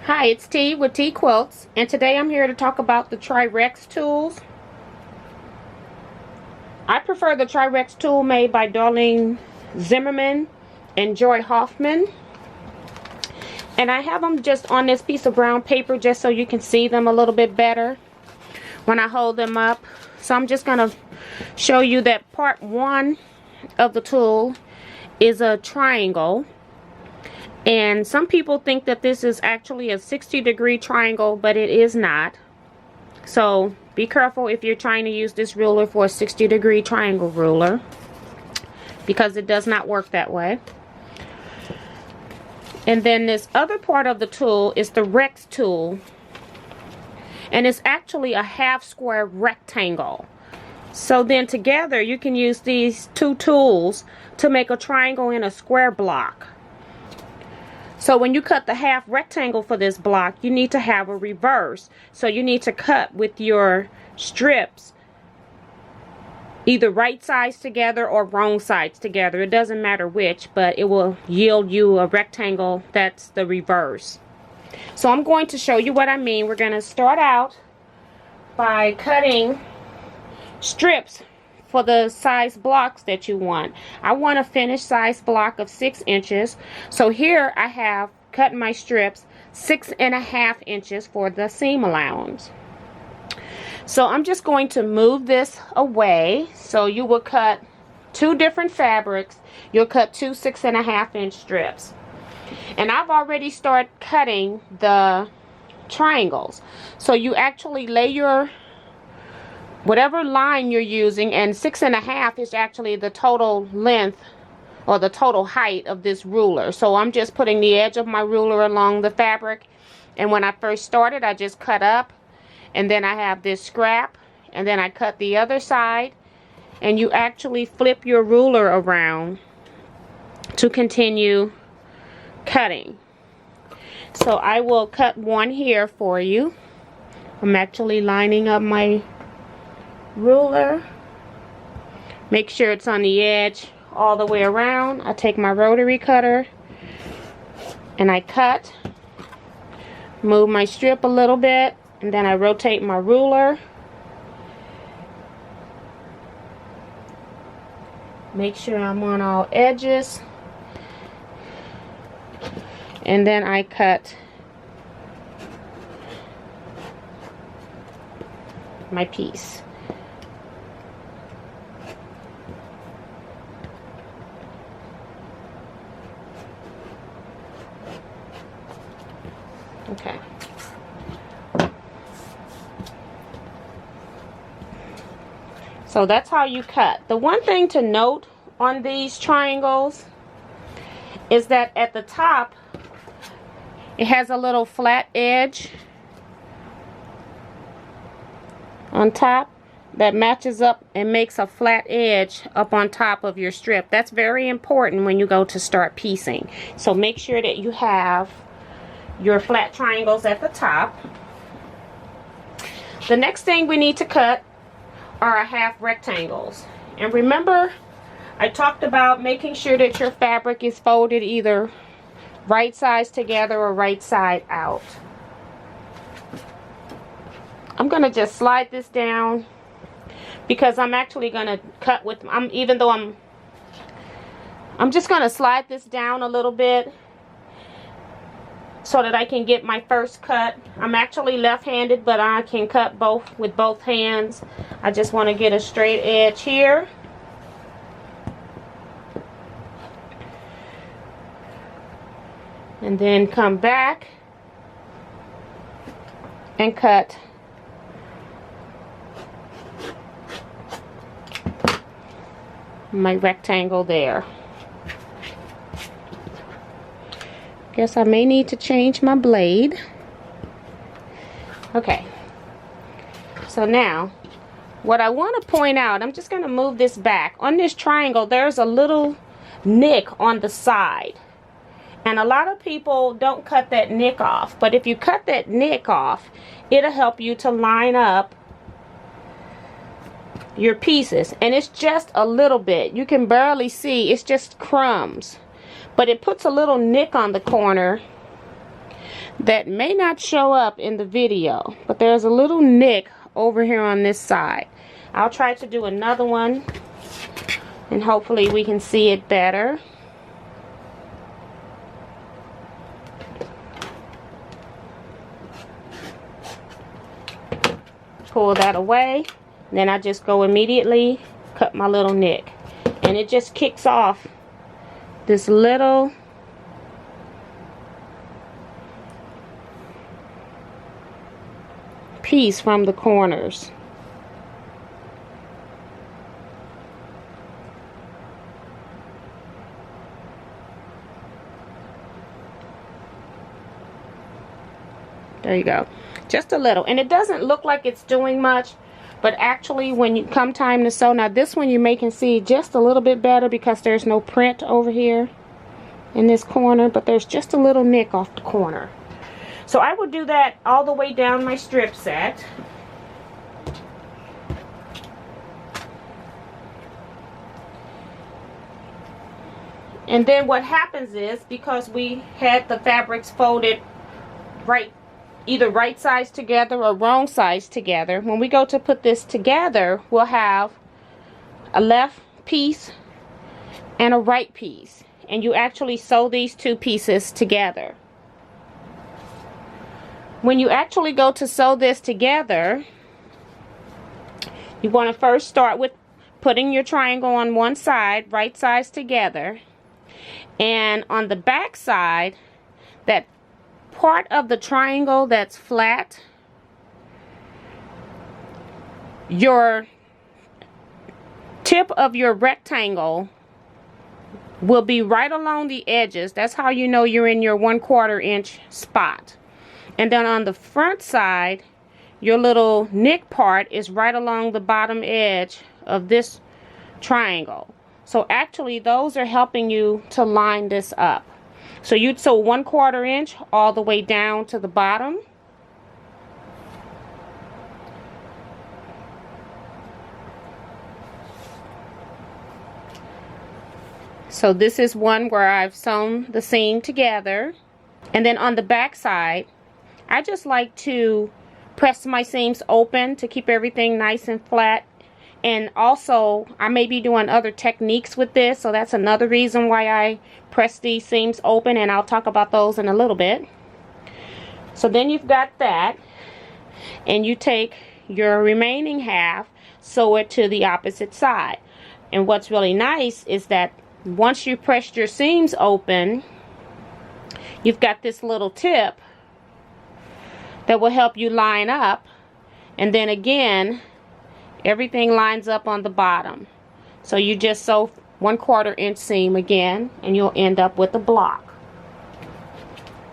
Hi, it's T with TeaQuilts, and today I'm here to talk about the Tri-Rex tools. I prefer the Tri-Rex tool made by Darlene Zimmerman and Joy Hoffman. And I have them just on this piece of brown paper just so you can see them a little bit better when I hold them up. So I'm just going to show you that part one of the tool is a triangle. And some people think that this is actually a 60-degree triangle, but it is not. So be careful if you're trying to use this ruler for a 60-degree triangle ruler, because it does not work that way. And then this other part of the tool is the Rex tool. And it's actually a half square rectangle. So then together you can use these two tools to make a triangle in a square block. So when you cut the half rectangle for this block, you need to have a reverse. So you need to cut with your strips either right sides together or wrong sides together. It doesn't matter which, but it will yield you a rectangle that's the reverse. So I'm going to show you what I mean. We're going to start out by cutting strips for the size blocks that you want. I want a finished size block of 6 inches. So here I have cut my strips 6.5 inches for the seam allowance. So I'm just going to move this away. So you will cut 2 different fabrics. You'll cut 2 6.5-inch strips. And I've already started cutting the triangles. So you actually lay your whatever line you're using, and 6.5 is actually the total length or the total height of this ruler. So I'm just putting the edge of my ruler along the fabric, and when I first started I just cut up, and then I have this scrap, and then I cut the other side, and you actually flip your ruler around to continue cutting. So I will cut one here for you. I'm actually lining up my ruler. Make sure it's on the edge all the way around. I take my rotary cutter and I cut, move my strip a little bit, and then I rotate my ruler. Make sure I'm on all edges, and then I cut my piece. Okay. So that's how you cut. The one thing to note on these triangles is that at the top it has a little flat edge on top that matches up and makes a flat edge up on top of your strip. That's very important when you go to start piecing. So make sure that you have your flat triangles at the top. The next thing we need to cut are our half rectangles. And remember, I talked about making sure that your fabric is folded either right sides together or right side out. I'm gonna just slide this down because I'm actually gonna cut with, I'm just gonna slide this down a little bit so that I can get my first cut. I'm actually left-handed, but I can cut with both hands. I just want to get a straight edge here. And then come back and cut my rectangle there. Guess I may need to change my blade. Okay. So now, what I want to point out, I'm just going to move this back. On this triangle, there's a little nick on the side. And a lot of people don't cut that nick off. But if you cut that nick off, it'll help you to line up your pieces. And it's just a little bit. You can barely see. It's just crumbs. But it puts a little nick on the corner that may not show up in the video, but there's a little nick over here on this side. I'll try to do another one and hopefully we can see it better. Pull that away, then I just go immediately cut my little nick, and it just kicks off this little piece from the corners. There you go. Just a little. And it doesn't look like it's doing much, but actually when you come time to sew, now this one you may can see just a little bit better because there's no print over here in this corner, but there's just a little nick off the corner. So I will do that all the way down my strip set. And then what happens is, because we had the fabrics folded either right sides together or wrong sides together, when we go to put this together, we'll have a left piece and a right piece, and you actually sew these two pieces together. When you actually go to sew this together, you want to first start with putting your triangle on one side, right sides together, and on the back side, that part of the triangle that's flat, your tip of your rectangle will be right along the edges. That's how you know you're in your 1/4 inch spot. And then on the front side, your little nick part is right along the bottom edge of this triangle. So actually those are helping you to line this up. So you'd sew 1/4 inch all the way down to the bottom. So this is one where I've sewn the seam together. And then on the back side, I just like to press my seams open to keep everything nice and flat. And also, I may be doing other techniques with this, so that's another reason why I press these seams open, and I'll talk about those in a little bit. So then you've got that, and you take your remaining half, sew it to the opposite side. And what's really nice is that once you pressed your seams open, you've got this little tip that will help you line up, and then again, everything lines up on the bottom. So you just sew 1/4 inch seam again, and you'll end up with a block.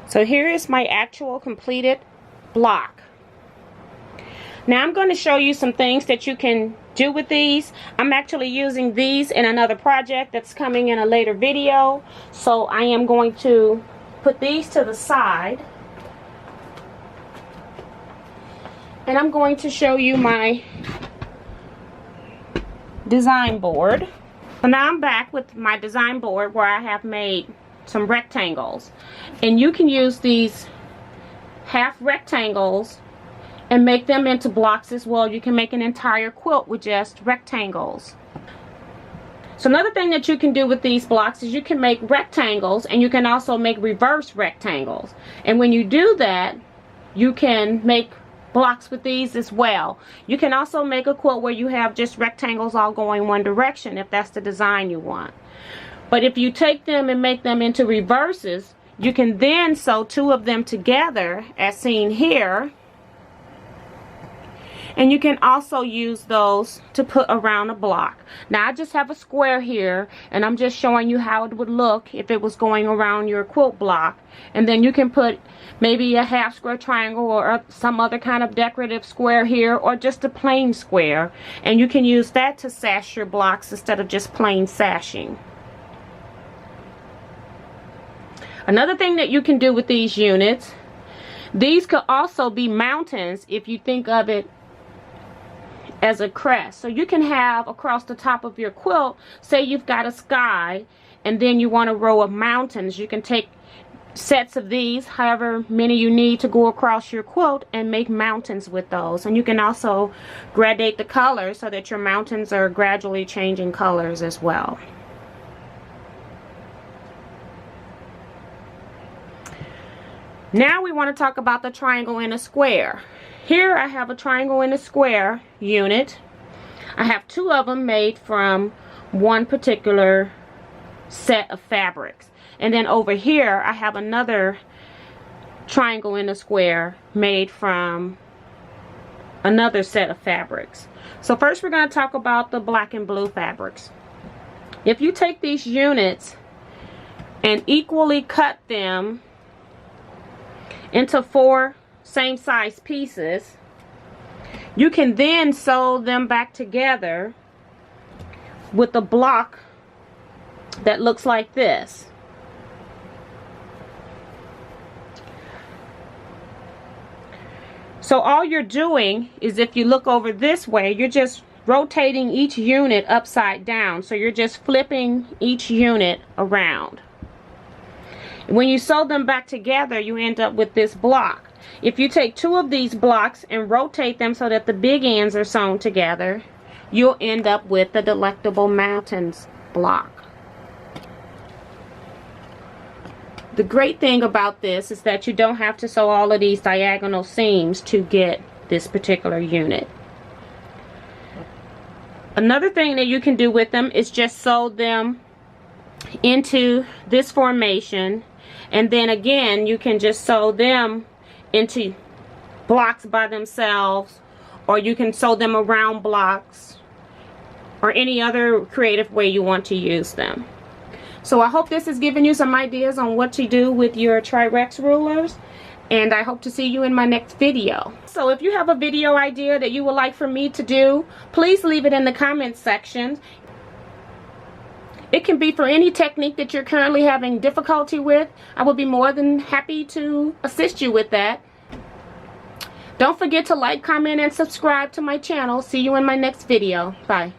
So here is my actual completed block. Now I'm going to show you some things that you can do with these. I'm actually using these in another project that's coming in a later video. So I am going to put these to the side. And I'm going to show you my design board. So now I'm back with my design board where I have made some rectangles. And you can use these half rectangles and make them into blocks as well. You can make an entire quilt with just rectangles. So another thing that you can do with these blocks is you can make rectangles, and you can also make reverse rectangles. And when you do that, you can make blocks with these as well. You can also make a quilt where you have just rectangles all going one direction if that's the design you want. But if you take them and make them into reverses, you can then sew two of them together as seen here. And you can also use those to put around a block. Now I just have a square here, and I'm just showing you how it would look if it was going around your quilt block. And then you can put maybe a half square triangle or some other kind of decorative square here, or just a plain square. And you can use that to sash your blocks instead of just plain sashing. Another thing that you can do with these units, these could also be mountains if you think of it as a crest. So you can have across the top of your quilt, say you've got a sky and then you want a row of mountains, you can take sets of these, however many you need, to go across your quilt and make mountains with those. And you can also gradate the colors so that your mountains are gradually changing colors as well. Now we want to talk about the triangle and a square. Here I have a triangle and a square unit. I have two of them made from one particular set of fabrics. And then over here I have another triangle and a square made from another set of fabrics. So first we're going to talk about the black and blue fabrics. If you take these units and equally cut them into 4 same size pieces, you can then sew them back together with a block that looks like this. So all you're doing is, if you look over this way, you're just rotating each unit upside down. So you're just flipping each unit around. When you sew them back together, you end up with this block. If you take 2 of these blocks and rotate them so that the big ends are sewn together, you'll end up with the Delectable Mountains block. The great thing about this is that you don't have to sew all of these diagonal seams to get this particular unit. Another thing that you can do with them is just sew them into this formation, and then again you can just sew them into blocks by themselves, or you can sew them around blocks, or any other creative way you want to use them. So I hope this has given you some ideas on what to do with your Tri-Rex rulers, and I hope to see you in my next video. So if you have a video idea that you would like for me to do, please leave it in the comments section. It can be for any technique that you're currently having difficulty with. I will be more than happy to assist you with that. Don't forget to like, comment, and subscribe to my channel. See you in my next video. Bye.